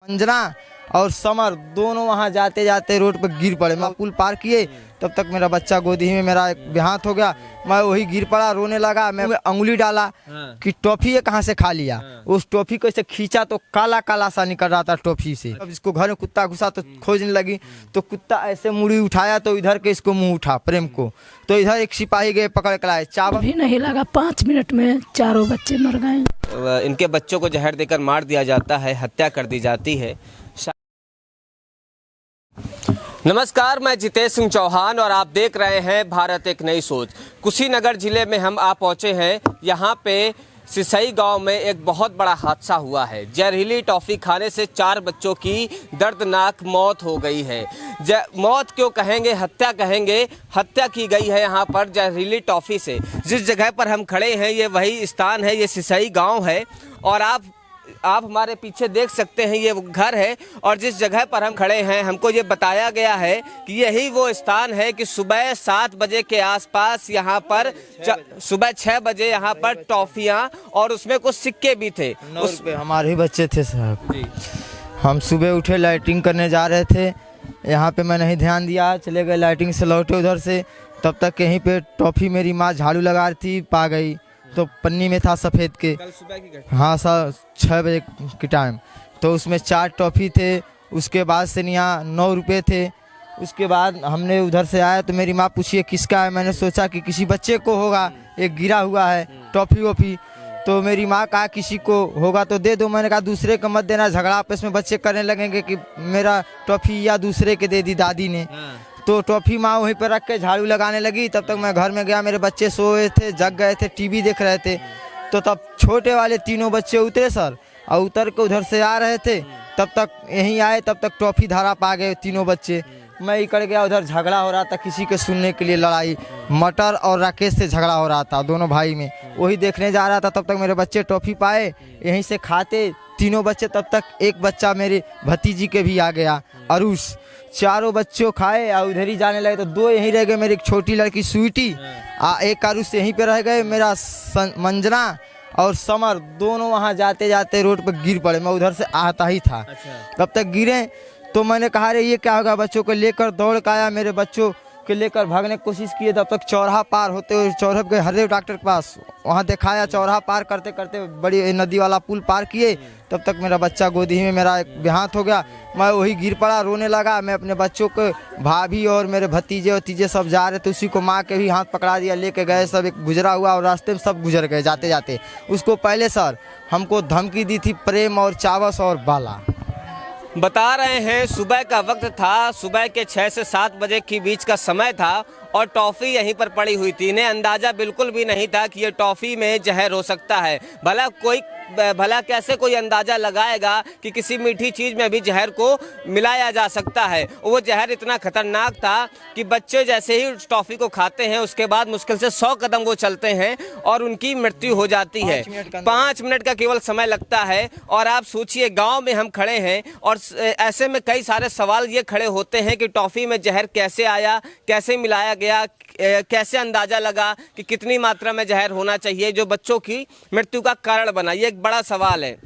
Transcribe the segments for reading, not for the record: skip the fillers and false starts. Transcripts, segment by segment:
अंजना और समर दोनों वहाँ जाते जाते रोड पर गिर पड़े। मैं पुल पार किए तब तक मेरा बच्चा गोदी में मेरा देहांत हो गया। मैं वही गिर पड़ा, रोने लगा। मैं अंगुली डाला कि टॉफी ये कहाँ से खा लिया। उस टॉफी को ऐसे खींचा तो काला काला सा निकल रहा था टॉफी से। अब इसको घर में कुत्ता घुसा तो खोजने लगी तो कुत्ता ऐसे मुड़ी उठाया तो इधर के इसको मुँह उठा प्रेम को, तो इधर एक सिपाही गए पकड़ कर लाए। चावल भी नहीं लगा, 5 मिनट में चारों बच्चे मर गए। इनके बच्चों को जहर देकर मार दिया जाता है, हत्या कर दी जाती है। नमस्कार, मैं जितेश सिंह चौहान और आप देख रहे हैं भारत एक नई सोच। कुशीनगर जिले में हम आ पहुंचे हैं। यहाँ पे सिसई गांव में एक बहुत बड़ा हादसा हुआ है। जहरीली टॉफ़ी खाने से 4 बच्चों की दर्दनाक मौत हो गई है। मौत क्यों कहेंगे, हत्या कहेंगे। हत्या की गई है यहाँ पर जहरीली टॉफ़ी से। जिस जगह पर हम खड़े हैं ये वही स्थान है, ये सिसई गाँव है। और आप हमारे पीछे देख सकते हैं ये वो घर है। और जिस जगह पर हम खड़े हैं हमको ये बताया गया है कि यही वो स्थान है कि सुबह 7 बजे के आसपास यहाँ पर सुबह 6 बजे यहाँ पर टॉफियाँ और उसमें कुछ सिक्के भी थे। उसमें हमारे ही बच्चे थे साहब। हम सुबह उठे, लाइटिंग करने जा रहे थे। यहाँ पे मैं नहीं ध्यान दिया, चले गए लाइटिंग से लौटे उधर से। तब तक यहीं पे टॉफी मेरी माँ झाड़ू लगा रही थी, पा गई तो पन्नी में था सफ़ेद के। कल सुबह की घटना। हाँ सर, 6 बजे के टाइम। तो उसमें 4 टॉफ़ी थे। उसके बाद से यहाँ 9 रुपये थे। उसके बाद हमने उधर से आया तो मेरी माँ पूछिए किसका है। मैंने सोचा कि किसी बच्चे को होगा, एक गिरा हुआ है टॉफ़ी वॉफ़ी। तो मेरी माँ कहा किसी को होगा तो दे दो। मैंने कहा दूसरे को मत देना, झगड़ा आपस में बच्चे करने लगेंगे कि मेरा टॉफ़ी या दूसरे के दे दी दादी ने। तो टॉफ़ी माँ वहीं पर रख के झाड़ू लगाने लगी। तब तक मैं घर में गया, मेरे बच्चे सोए थे, जग गए थे, टीवी देख रहे थे। तो तब छोटे वाले तीनों बच्चे उतरे सर, और उतर के उधर से आ रहे थे। तब तक यहीं आए, तब तक टॉफ़ी धारा पा गए तीनों बच्चे। मैं इकड़ गया, उधर झगड़ा हो रहा था किसी के सुनने के लिए, लड़ाई मटर और राकेश से झगड़ा हो रहा था दोनों भाई में। वही देखने जा रहा था। तब तक मेरे बच्चे टॉफ़ी पाए, यहीं से खाते तीनों बच्चे। तब तक एक बच्चा मेरे भतीजी के भी आ गया, अरुष। चारों बच्चों खाए और उधर ही जाने लगे तो 2 यहीं रह गए। मेरी एक छोटी लड़की स्वीटी, एक अरुष यहीं पे रह गए। मेरा मंजना और समर दोनों वहाँ जाते जाते रोड पर गिर पड़े। मैं उधर से आता ही था। तब तक गिरे तो मैंने कहा अरे ये क्या होगा। बच्चों को लेकर दौड़ के आया, मेरे बच्चों के लेकर भागने की कोशिश किए। तब तक चौराहा पार होते हुए चौराहे गए हरदेव डॉक्टर के पास, वहाँ दिखाया। चौराहा पार करते करते बड़ी नदी वाला पुल पार किए। तब तक मेरा बच्चा गोदी में मेरा देहांत हो गया। मैं वही गिर पड़ा, रोने लगा। मैं अपने बच्चों को, भाभी और मेरे भतीजे सब जा रहे थे, उसी को माँ के भी हाथ पकड़ा दिया, लेके गए। सब एक गुजरा हुआ और रास्ते में सब गुजर गए जाते जाते। उसको पहले सर हमको धमकी दी थी प्रेम और चावस और बाला। बता रहे हैं सुबह का वक्त था, सुबह के 6 से 7 बजे के बीच का समय था और टॉफ़ी यहीं पर पड़ी हुई थी। इन्हें अंदाज़ा बिल्कुल भी नहीं था कि ये टॉफ़ी में जहर हो सकता है। भला कैसे कोई अंदाज़ा लगाएगा कि किसी मीठी चीज़ में भी जहर को मिलाया जा सकता है। वो जहर इतना खतरनाक था कि बच्चे जैसे ही टॉफ़ी को खाते हैं उसके बाद मुश्किल से 100 कदम वो चलते हैं और उनकी मृत्यु हो जाती है। 5 मिनट का केवल समय लगता है। और आप सोचिए गांव में हम खड़े हैं और ऐसे में कई सारे सवाल ये खड़े होते हैं कि टॉफ़ी में जहर कैसे आया, कैसे मिलाया गया, कैसे अंदाज़ा लगा कि कितनी मात्रा में जहर होना चाहिए जो बच्चों की मृत्यु का कारण बना। ये एक बड़ा सवाल है।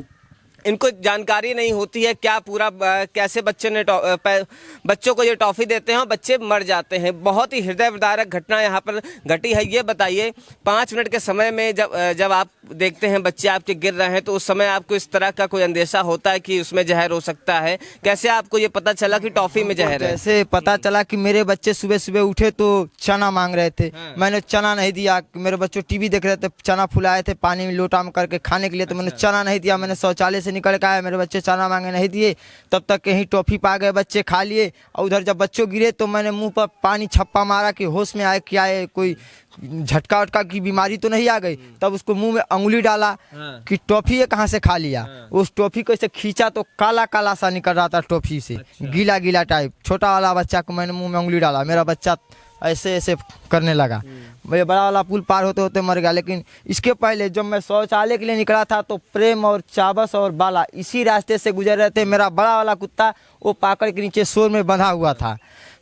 इनको जानकारी नहीं होती है क्या पूरा कैसे बच्चों को ये टॉफ़ी देते हैं और बच्चे मर जाते हैं। बहुत ही हृदय विदारक घटना यहाँ पर घटी है। ये बताइए 5 मिनट के समय में जब आप देखते हैं बच्चे आपके गिर रहे हैं तो उस समय आपको इस तरह का कोई अंदेशा होता है कि उसमें जहर हो सकता है? कैसे आपको ये पता चला कि टॉफ़ी में जहर है? कैसे पता चला कि मेरे बच्चे सुबह सुबह उठे तो चना मांग रहे थे। मैंने चना नहीं दिया। मेरे बच्चे टीवी देख रहे थे, चना फुलाए थे पानी में लोटा में करके खाने के लिए, तो मैंने चना नहीं दिया। मैंने शौचालय से निकल के आया, मेरे बच्चे चना मांगे नहीं दिए। तब तक कहीं टॉफ़ी पा गए, बच्चे खा लिए। और उधर जब बच्चों गिरे तो मैंने मुंह पर पानी छप्पा मारा कि होश में आए क्या है, कोई झटका वटका की बीमारी तो नहीं आ गई। तब उसको मुंह में अंगुली डाला कि टॉफ़ी ये कहाँ से खा लिया। उस टॉफ़ी को ऐसे खींचा तो काला काला सा निकल रहा था टॉफ़ी से, गीला गीला टाइप। छोटा वाला बच्चा को मैंने मुंह में अंगुली डाला, मेरा बच्चा ऐसे ऐसे करने लगा। ये बड़ा वाला पुल पार होते होते मर गया। लेकिन इसके पहले जब मैं शौचालय के लिए निकला था तो प्रेम और चावस और बाला इसी रास्ते से गुजर रहे थे। मेरा बड़ा वाला कुत्ता वो पाकड़ के नीचे शोर में बंधा हुआ था।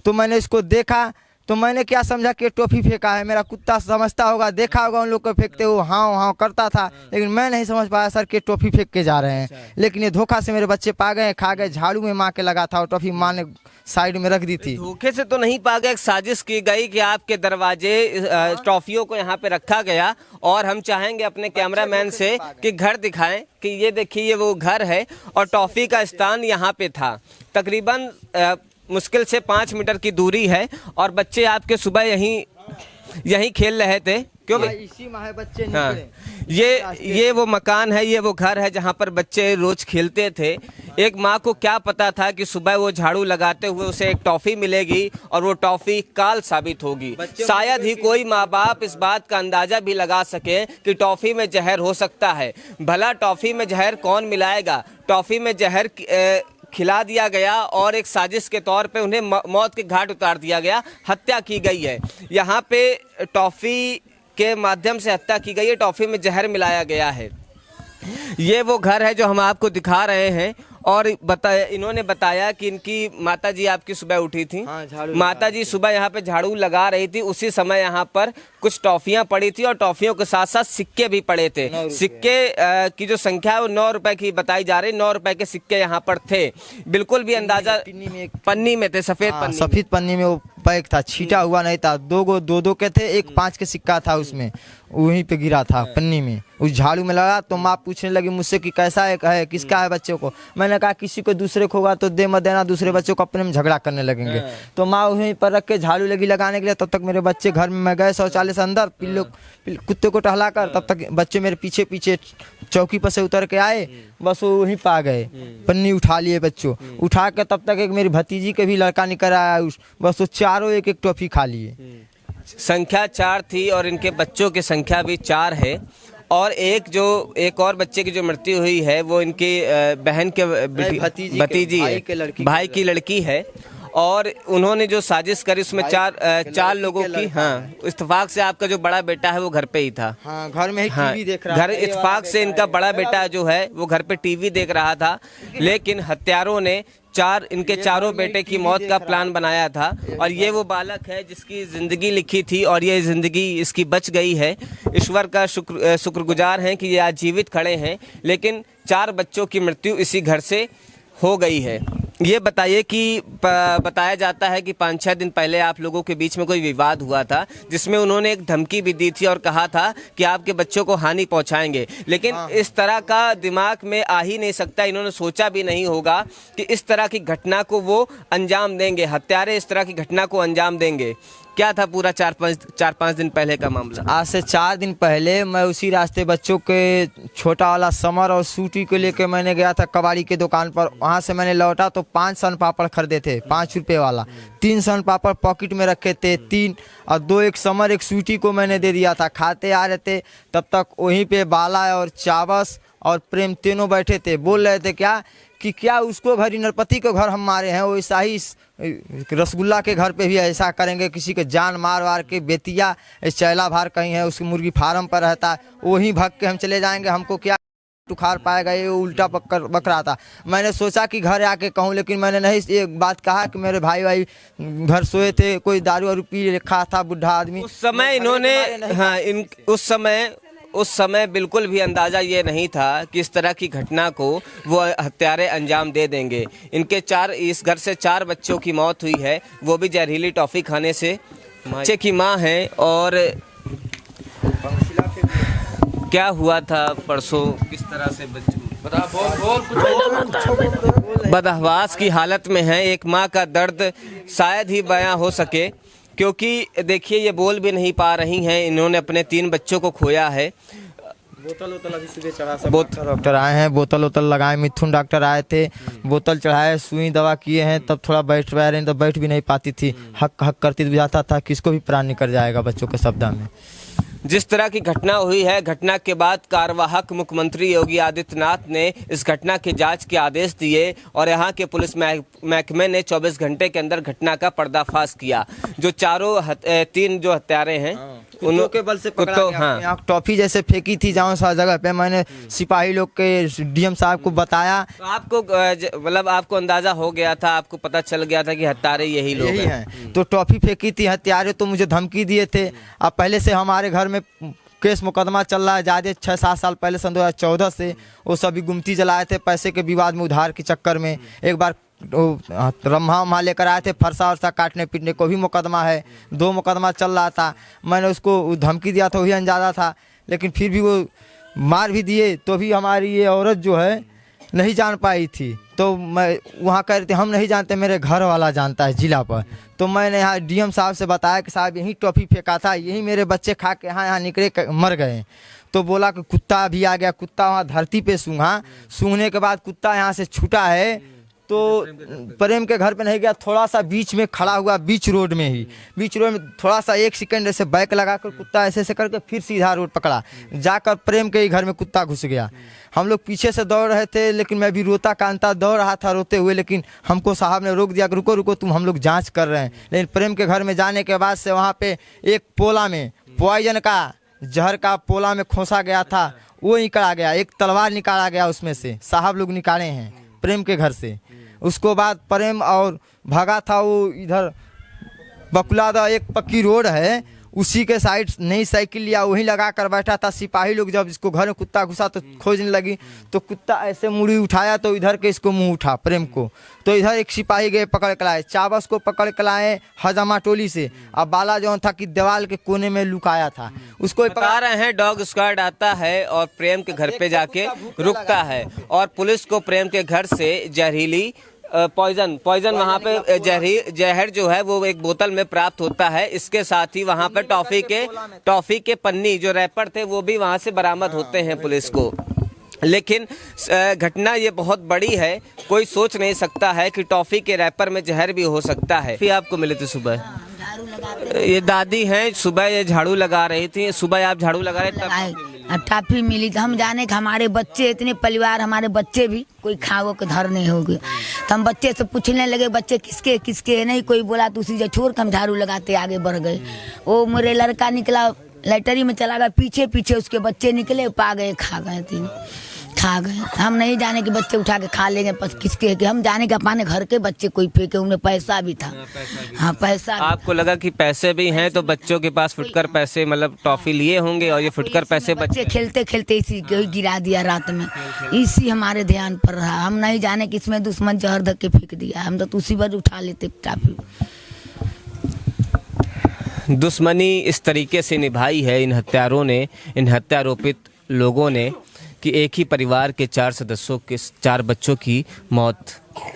तो मैंने इसको देखा तो मैंने क्या समझा कि टॉफ़ी फेंका है। मेरा कुत्ता समझता होगा, देखा होगा उन लोग को फेंकते हुए, हाँ हाँ करता था, लेकिन मैं नहीं समझ पाया सर कि टॉफ़ी फेंक के जा रहे हैं। लेकिन ये धोखा से मेरे बच्चे पा गए, खा गए। झाड़ू में माँ के लगा था और टॉफ़ी माँ ने साइड में रख दी थी। धोखे से तो नहीं पा गए, एक साजिश की गई कि आपके दरवाजे टॉफियों को यहाँ पे रखा गया। और हम चाहेंगे अपने कैमरामैन से कि घर दिखाएं कि ये देखिए ये वो घर है और टॉफी का स्थान यहाँ पे था। तकरीबन मुश्किल से 5 मीटर की दूरी है और बच्चे आपके सुबह यहीं खेल रहे थे। क्यों भाई? इसी माह बच्चे हाँ, निकले। ये वो मकान है, ये वो घर है जहाँ पर बच्चे रोज खेलते थे। एक माँ को क्या पता था कि सुबह वो झाड़ू लगाते हुए उसे एक टॉफी मिलेगी और वो टॉफी काल साबित होगी। शायद ही कोई माँ बाप इस बात का अंदाजा भी लगा सके कि टॉफी में जहर हो सकता है। भला टॉफी में जहर कौन मिलाएगा? टॉफी में जहर खिला दिया गया और एक साजिश के तौर पे उन्हें मौत के घाट उतार दिया गया, हत्या की गई है। यहाँ पे टॉफी के माध्यम से हत्या की गई है, टॉफी में जहर मिलाया गया है। ये वो घर है जो हम आपको दिखा रहे हैं। और इन्होंने बताया कि इनकी माताजी आपकी सुबह उठी थी। हाँ, माताजी सुबह यहाँ पे झाड़ू लगा रही थी, उसी समय यहाँ पर कुछ टॉफियाँ पड़ी थी और टॉफियों के साथ साथ सिक्के भी पड़े थे। सिक्के की जो संख्या है वो 9 रुपए की बताई जा रही। 9 रुपए के सिक्के यहाँ पर थे, बिल्कुल भी अंदाजा पन्नी में थे, सफेद पन्नी में वो पैक था, छीटा हुआ नहीं था। दो के थे, एक 5 के सिक्का था उसमें, वहीं पे गिरा था पन्नी में। उस झाड़ू में लगा तो माँ पूछने लगी मुझसे कि कैसा है, किसका है बच्चे को। मैंने कहा किसी को दूसरे को होगा तो दे मत देना, दूसरे बच्चों को अपने में झगड़ा करने लगेंगे। तो माँ वहीं पर रख के झाड़ू लगी लगाने के लिए। तब तक मेरे बच्चे घर में, मैं गए शौचालय से अंदर, कुत्ते को टहलाकर, तब तक बच्चे मेरे पीछे पीछे चौकी पर से उतर के आए, बस वो वहीं पा गए। पन्नी उठा लिए बच्चों, उठा के तब तक एक मेरी भतीजी के भी लड़का निकल आया, बस वो चारों एक टॉफी खा लिए। संख्या 4 थी और इनके बच्चों की संख्या भी 4 है। और एक और बच्चे की जो मृत्यु हुई है वो इनकी बहन के भतीजी है, भाई की लड़की है। और उन्होंने जो साजिश करी उसमें चार लोगों की। हाँ, इत्तेफाक से आपका जो बड़ा बेटा है वो घर पे ही था। हाँ, घर में ही टीवी देख रहा था। घर इत्तेफाक से इनका बड़ा बेटा जो है वो घर पे टीवी देख रहा था, लेकिन हत्यारों ने इनके चारों बेटे की मौत का प्लान बनाया था। और ये वो बालक है जिसकी जिंदगी लिखी थी और ये जिंदगी इसकी बच गई है। ईश्वर का शुक्रगुजार हैं कि ये आज जीवित खड़े हैं, लेकिन 4 बच्चों की मृत्यु इसी घर से हो गई है। ये बताइए कि बताया जाता है कि 5-6 दिन पहले आप लोगों के बीच में कोई विवाद हुआ था, जिसमें उन्होंने एक धमकी भी दी थी और कहा था कि आपके बच्चों को हानि पहुंचाएंगे। लेकिन इस तरह का दिमाग में आ ही नहीं सकता, इन्होंने सोचा भी नहीं होगा कि इस तरह की घटना को वो अंजाम देंगे, हत्यारे इस तरह की घटना को अंजाम देंगे। क्या था पूरा 4-5 दिन पहले का मामला? आज से 4 दिन पहले मैं उसी रास्ते बच्चों के छोटा वाला समर और सूटी को लेकर मैंने गया था कबाड़ी के दुकान पर। वहाँ से मैंने लौटा तो 5 सन पापड़ खरीदे थे, 5 रुपये वाला। 3 सन पापड़ पॉकेट में रखे थे, 3 और 2 एक समर एक सूटी को मैंने दे दिया था। खाते आ रहे थे, तब तक वहीं पे बाला और चावस और प्रेम तीनों बैठे थे। बोल रहे थे क्या उसको घर नरपति को घर हम मारे हैं, वैसा ही रसगुल्ला के घर पे भी ऐसा करेंगे, किसी के जान मार वार के। बेतिया चैला भार कहीं है, उसकी मुर्गी फार्म पर रहता है, वहीं भाग के हम चले जाएंगे, हमको क्या उखाड़ पाएगा। ये उल्टा बक रहा था। मैंने सोचा कि घर आके कहूँ, लेकिन मैंने नहीं एक बात कहा कि मेरे भाई घर सोए थे, कोई दारू वारू पी रखा था बुढ़ा आदमी। उस समय इन्होंने उस समय बिल्कुल भी अंदाज़ा ये नहीं था कि इस तरह की घटना को वो हत्यारे अंजाम दे देंगे। इस घर से 4 बच्चों की मौत हुई है, वो भी जहरीली टॉफ़ी खाने से। बच्चे की माँ है। और क्या हुआ था परसों, किस तरह से बदहवास की हालत में है। एक माँ का दर्द शायद ही बयां हो सके, क्योंकि देखिए ये बोल भी नहीं पा रही हैं। इन्होंने अपने 3 बच्चों को खोया है। बोतल अभी सुबह चढ़ा, सब डॉक्टर आए हैं, बोतल लगाए, मिथुन डॉक्टर आए थे, बोतल चढ़ाए, सुई दवा किए हैं, तब थोड़ा बैठ रहे हैं, तो बैठ भी नहीं पाती थी, हक करती बुझाता था किसको भी प्राण निकल जाएगा बच्चों के शब्द में। जिस तरह की घटना हुई है, घटना के बाद कार्यवाहक मुख्यमंत्री योगी आदित्यनाथ ने इस घटना की जांच के आदेश दिए और यहां के पुलिस महकमे ने 24 घंटे के अंदर घटना का पर्दाफाश किया। जो 3 जो हत्यारे हैं कुत्तों के बल से पकड़ा कुत्तों, गया। हाँ। यहाँ टॉफी जैसे फेंकी थी जहाँ सा जगह पे, मैंने सिपाही लोग के डीएम साहब को बताया। तो आपको मतलब आपको अंदाजा हो गया था, आपको पता चल गया था कि हत्यारे यही लोग यही हैं। हैं। तो टॉफी फेंकी थी, हत्यारे तो मुझे धमकी दिए थे। अब पहले से हमारे घर में केस मुकदमा चल रहा है ज़्यादा, 6-7 साल पहले सन 2014 से वो सभी गुमती जलाए थे पैसे के विवाद में, उधार के चक्कर में। एक बार रम्हा वम्हा लेकर आए थे, फरसा वरसा काटने पीटने को भी मुकदमा है, 2 मुकदमा चल रहा था। मैंने उसको धमकी दिया था, वही अंदाजा था, लेकिन फिर भी वो मार भी दिए तो भी हमारी ये औरत जो है नहीं जान पाई थी। तो मैं वहाँ कह रहे थे हम नहीं जानते, मेरे घर वाला जानता है जिला पर। तो मैंने यहाँ डीएम साहब से बताया कि साहब यही टॉफी फेंका था, यही मेरे बच्चे खा के यहाँ निकले मर गए। तो बोला कि कुत्ता भी आ गया, कुत्ता वहाँ धरती पे सूंघा, सूंघने के बाद कुत्ता यहाँ से छूटा है। तो प्रेम के घर पे नहीं गया, थोड़ा सा बीच में खड़ा हुआ, बीच रोड में ही, बीच रोड में थोड़ा सा 1 सेकंड ऐसे बैक लगाकर कुत्ता ऐसे ऐसे करके फिर सीधा रोड पकड़ा, जाकर प्रेम के ही घर में कुत्ता घुस गया। हम लोग पीछे से दौड़ रहे थे, लेकिन मैं भी रोता कांता दौड़ रहा था रोते हुए, लेकिन हमको साहब ने रोक दिया कि रुको रुको तुम, हम लोग जाँच कर रहे हैं। लेकिन प्रेम के घर में जाने के बाद से वहाँ पे एक पोला में पॉइजन का जहर का पोला में खोसा गया था, वो निकाला गया। एक तलवार निकाला गया उसमें से, साहब लोग निकाले हैं प्रेम के घर से। उसको बाद प्रेम और भागा था वो इधर बकुलादा, एक पक्की रोड है उसी के साइड नई साइकिल लिया, वहीं लगा कर बैठा था। सिपाही लोग जब इसको घर में कुत्ता घुसा तो खोजने लगी, तो कुत्ता ऐसे मुड़ी उठाया तो इधर के इसको मुंह उठा प्रेम को, तो इधर एक सिपाही गए पकड़ के लाए, चाबस को पकड़ के लाए हजामा टोली से। अब बाला जो था कि दीवार के कोने में लुकाया था, उसको बता रहे हैं डॉग स्क्वाड आता है और प्रेम के घर पे जाके रुकता है, और पुलिस को प्रेम के घर से जहरीली पॉइजन वहाँ पे जहर जो है वो एक बोतल में प्राप्त होता है। इसके साथ ही वहाँ पे टॉफी के पन्नी जो रैपर थे वो भी वहाँ से बरामद होते हैं पुलिस को। लेकिन घटना ये बहुत बड़ी है, कोई सोच नहीं सकता है कि टॉफी के रैपर में जहर भी हो सकता है। फिर आपको मिले थे सुबह, ये दादी हैं, सुबह ये झाड़ू लगा रही थी, सुबह आप झाड़ू लगा रहे थे, टॉफी मिली तो हम जाने कि हमारे बच्चे इतने परिवार, हमारे बच्चे भी कोई खाओ के धर नहीं हो गए। तो हम बच्चे से पूछने लगे बच्चे किसके किसके, नहीं कोई बोला तो उसी जगह छोड़ कर हम झाड़ू लगाते आगे बढ़ गए। वो मेरे लड़का निकला लाइटरी में चला गया, पीछे पीछे उसके बच्चे निकले, पा गए, खा गए, 3 खा गए। हम नहीं जाने कि बच्चे उठा के खा लेंगे, बस किसके कि हम जाने के अपने घर के बच्चे कोई फेंके, उनमें पैसा भी था। हाँ पैसा। आपको लगा कि पैसे भी हैं तो बच्चों के पास फुटकर पैसे मतलब टॉफी लिए होंगे और ये फुटकर पैसे बच्चे खेलते खेलते इसी को गिरा दिया रात में, इसी हमारे ध्यान पर रहा। हम नहीं जाने कि इसमें दुश्मन जहर धक्के फेंक दिया, हम तो उसी बार उठा लेते टॉफी। दुश्मनी इस तरीके से निभाई है इन हत्यारों ने, इन हत्यारोपित लोगों ने, कि एक ही परिवार के 4 सदस्यों के 4 बच्चों की मौत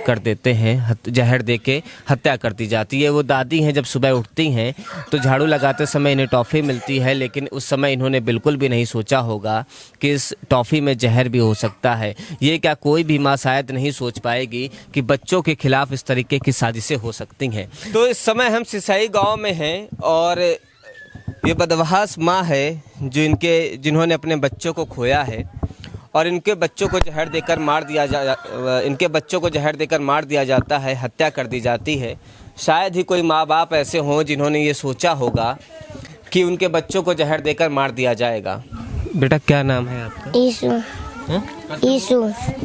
कर देते हैं, जहर देके हत्या कर दी जाती है। वो दादी हैं, जब सुबह उठती हैं तो झाड़ू लगाते समय इन्हें टॉफ़ी मिलती है, लेकिन उस समय इन्होंने बिल्कुल भी नहीं सोचा होगा कि इस टॉफ़ी में जहर भी हो सकता है। ये क्या कोई भी माँ शायद नहीं सोच पाएगी कि बच्चों के खिलाफ इस तरीके की साजिशें हो सकती हैं। तो इस समय हम सिसाई गाँव में हैं और ये बदमाश माँ है जिन्होंने अपने बच्चों को खोया है और इनके बच्चों को जहर देकर मार दिया जाता है, हत्या कर दी जाती है। शायद ही कोई माँ बाप ऐसे हों जिन्होंने ये सोचा होगा कि उनके बच्चों को जहर देकर मार दिया जाएगा। बेटा क्या नाम है आपका?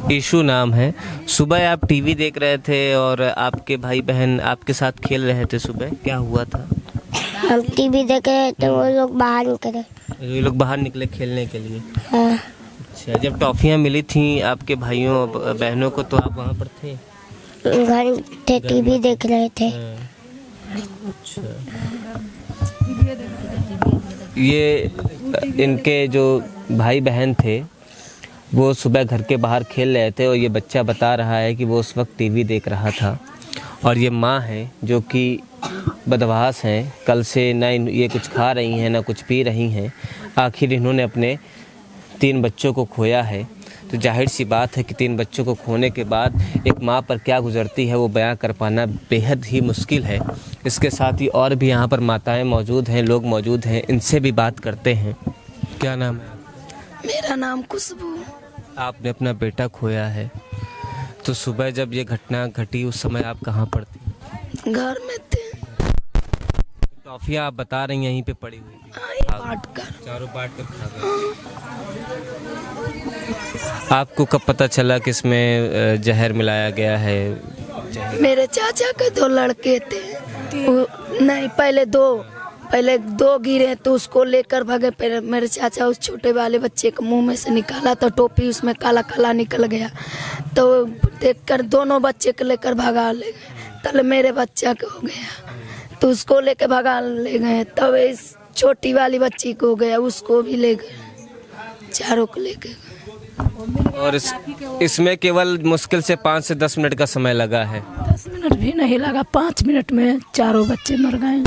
ईशु नाम है। सुबह आप टीवी देख रहे थे और आपके भाई बहन आपके साथ खेल रहे थे, सुबह क्या हुआ था? हम टीवी देख रहे थे, वो लोग बाहर निकले। ये लोग बाहर निकले खेलने के लिए? हाँ। अच्छा, जब टॉफियाँ मिली थी आपके भाइयों बहनों को तो आप वहाँ पर थे? घर थे, टीवी देख रहे थे। अच्छा, ये इनके जो भाई बहन थे वो सुबह घर के बाहर खेल रहे थे और ये बच्चा बता रहा है कि वो उस वक्त टीवी देख रहा था। और ये माँ है जो कि बदमाश हैं, कल से ना ये कुछ खा रही हैं ना कुछ पी रही हैं। आखिर इन्होंने अपने 3 बच्चों को खोया है, तो जाहिर सी बात है कि 3 बच्चों को खोने के बाद एक माँ पर क्या गुजरती है वो बयां कर पाना बेहद ही मुश्किल है। इसके साथ ही और भी यहाँ पर माताएं मौजूद हैं, लोग मौजूद हैं, इनसे भी बात करते हैं। क्या नाम है? मेरा नाम खुशबू। आपने अपना बेटा खोया है, तो सुबह जब ये घटना घटी उस समय आप कहाँ पर थी? घर में थे। टॉफियाँ आप बता रही हैं यहीं पे पड़ी हुई थी, बांट कर चारों बांट कर खा गए। आपको कब पता चला कि इसमें जहर मिलाया गया है? मेरे चाचा के 2 लड़के थे, नहीं पहले दो गिरे तो उसको लेकर भागे। फिर मेरे चाचा उस छोटे वाले बच्चे के मुंह में से निकाला तो टोपी उसमें काला काला निकल गया, तो देखकर दोनों बच्चे को लेकर भगा ले गए। तब मेरे बच्चा को हो गया तो उसको लेकर भगा ले गए, तब इस छोटी वाली बच्ची को हो गया, उसको भी ले गए, चारों को लेके गए। और इसमें केवल मुश्किल से 5 से 10 मिनट का समय लगा है। 10 मिनट भी नहीं लगा, 5 मिनट में चारों बच्चे मर गए।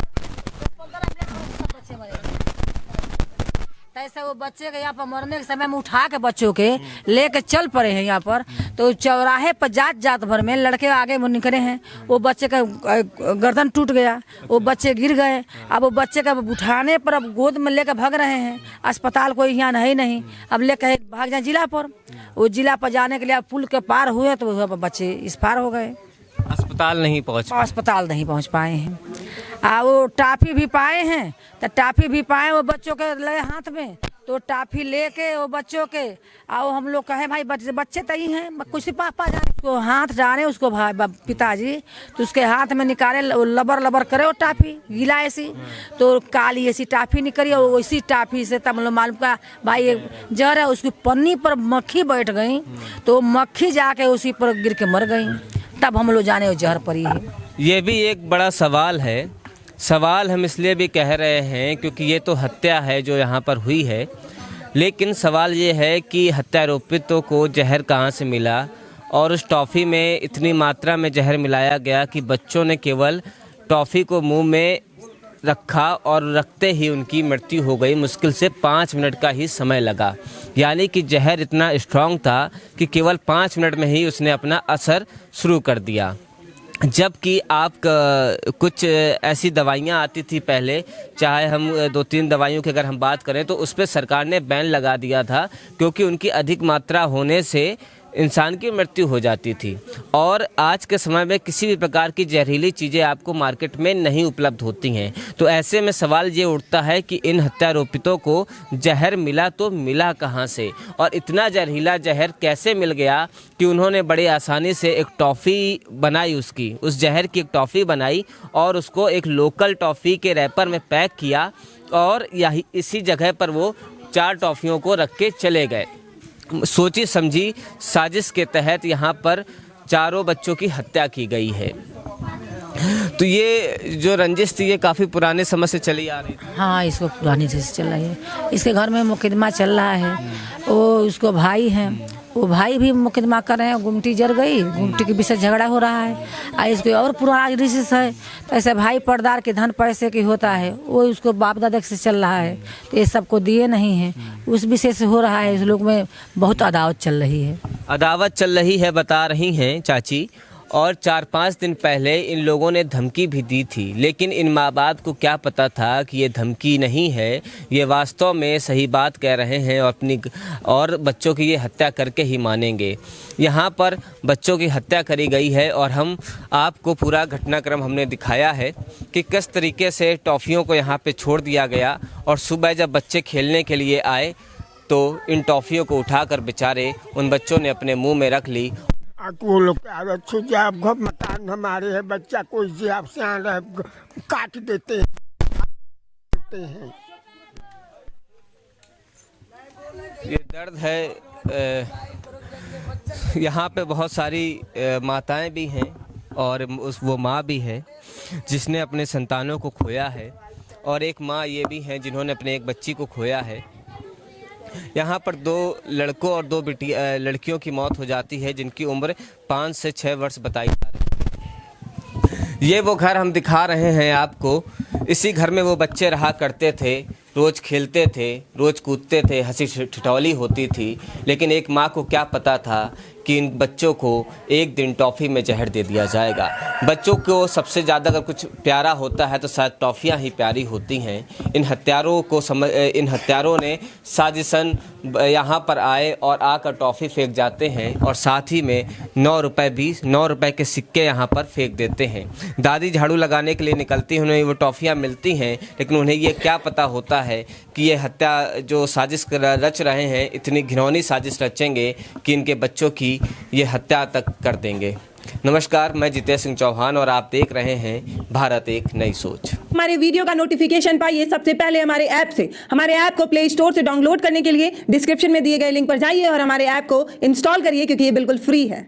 ऐसे वो बच्चे के यहाँ पर मरने के समय में उठा के बच्चों के लेके चल पड़े हैं यहाँ पर, तो चौराहे पर जात भर में लड़के आगे में निकले हैं, वो बच्चे का गर्दन टूट गया, वो बच्चे गिर गए। अब वो बच्चे का उठाने पर अब गोद में लेकर भाग रहे हैं, अस्पताल कोई यहाँ नहीं, अब लेकर भाग जाए जिला पर। वो जिला पर जाने के लिए अब पुल के पार हुए तो बच्चे इस पार हो गए, अस्पताल नहीं पहुँच पाए हैं। वो टाफी भी पाए हैं, तो टाफी भी पाए वो बच्चों के ले हाथ में, तो टाफी लेके वो बच्चों के आओ हम लोग कहे भाई बच्चे तई हैं, कुछ पापा जाए उसको हाथ डाले उसको भाई पिताजी, तो उसके हाथ में निकाले लबर करे वो टाफी गीला ऐसी, तो काली ऐसी टाफी निकली और उसी टाफी से तब लोग मालूम का भाई एक जहर है। उसकी पन्नी पर मक्खी बैठ गई, तो मक्खी जाके उसी पर गिर के मर गई, तब हम लोग जाने वो जहर पड़ी है। ये भी एक बड़ा सवाल है। सवाल हम इसलिए भी कह रहे हैं क्योंकि ये तो हत्या है जो यहाँ पर हुई है, लेकिन सवाल ये है कि हत्यारोपितों को जहर कहाँ से मिला, और उस टॉफ़ी में इतनी मात्रा में जहर मिलाया गया कि बच्चों ने केवल टॉफ़ी को मुंह में रखा और रखते ही उनकी मृत्यु हो गई। मुश्किल से 5 मिनट का ही समय लगा, यानी कि जहर इतना स्ट्रांग था कि केवल 5 मिनट में ही उसने अपना असर शुरू कर दिया। जबकि आप कुछ ऐसी दवाइयाँ आती थी पहले, चाहे हम 2-3 दवाइयों की अगर हम बात करें तो उस पर सरकार ने बैन लगा दिया था, क्योंकि उनकी अधिक मात्रा होने से इंसान की मृत्यु हो जाती थी। और आज के समय में किसी भी प्रकार की जहरीली चीज़ें आपको मार्केट में नहीं उपलब्ध होती हैं, तो ऐसे में सवाल ये उठता है कि इन हत्यारोपितों को जहर मिला तो मिला कहाँ से, और इतना जहरीला जहर कैसे मिल गया कि उन्होंने बड़ी आसानी से एक टॉफ़ी बनाई, उस जहर की एक टॉफ़ी बनाई और उसको एक लोकल टॉफ़ी के रैपर में पैक किया, और यही इसी जगह पर वो 4 टॉफ़ियों को रख के चले गए। सोची समझी साजिश के तहत यहाँ पर चारों बच्चों की हत्या की गई है। तो ये जो रंजिश थी ये काफ़ी पुराने समय से चली आ रही थी। हाँ, इसको पुरानी से चल रही है, इसके घर में मुकदमा चल रहा है। वो उसको भाई हैं, वो भाई भी मुकदमा कर रहे हैं, गुमटी जर गई, गुमटी के विषय झगड़ा हो रहा है, और इसको और पुराना रिश्स है, तो ऐसे भाई पर्दार के धन पैसे की होता है, वो उसको बाप दादा से चल रहा है, तो ये सबको दिए नहीं है, उस विषय से हो रहा है। इस लोग में बहुत अदावत चल रही है, बता रही हैं चाची। और 4-5 दिन पहले इन लोगों ने धमकी भी दी थी, लेकिन इन माँ बाप को क्या पता था कि ये धमकी नहीं है, ये वास्तव में सही बात कह रहे हैं और बच्चों की ये हत्या करके ही मानेंगे। यहाँ पर बच्चों की हत्या करी गई है और हम आपको पूरा घटनाक्रम हमने दिखाया है कि किस तरीके से टॉफ़ियों को यहाँ पे छोड़ दिया गया, और सुबह जब बच्चे खेलने के लिए आए तो इन टॉफ़ियों को उठाकर बेचारे उन बच्चों ने अपने मुँह में रख ली। वो लोग मकान हमारे है, बच्चा कोई से आप काट देते हैं। ये दर्द है। यहाँ पे बहुत सारी माताएं भी हैं और वो माँ भी है जिसने अपने संतानों को खोया है, और एक माँ ये भी हैं जिन्होंने अपने एक बच्ची को खोया है। यहाँ पर 2 लड़कों और 2 लड़कियों की मौत हो जाती है जिनकी उम्र 5 से 6 वर्ष बताई जा रही है। ये वो घर हम दिखा रहे हैं आपको, इसी घर में वो बच्चे रहा करते थे रोज़ खेलते थे, रोज़ कूदते थे, हंसी ठिठौली होती थी, लेकिन एक माँ को क्या पता था कि इन बच्चों को एक दिन टॉफ़ी में जहर दे दिया जाएगा। बच्चों को सबसे ज़्यादा अगर कुछ प्यारा होता है तो शायद टॉफ़ियाँ ही प्यारी होती हैं। इन हत्यारों ने साजिशन यहाँ पर आए और आकर टॉफ़ी फेंक जाते हैं और साथ ही में 9 रुपए के सिक्के यहाँ पर फेंक देते हैं। दादी झाड़ू लगाने के लिए निकलती हैं, उन्हें वो टॉफ़ियाँ मिलती हैं, लेकिन उन्हें ये क्या पता होता है कि ये हत्या जो साजिश रच रहे हैं, इतनी घिनौनी साजिश रचेंगे कि इनके बच्चों की ये हत्या तक कर देंगे। नमस्कार, मैं जितेश सिंह चौहान और आप देख रहे हैं भारत एक नई सोच। हमारे वीडियो का नोटिफिकेशन पाइए सबसे पहले हमारे ऐप से। हमारे ऐप को प्ले स्टोर से डाउनलोड करने के लिए डिस्क्रिप्शन में दिए गए लिंक पर जाइए और हमारे ऐप को इंस्टॉल करिए, क्योंकि ये बिल्कुल फ्री है।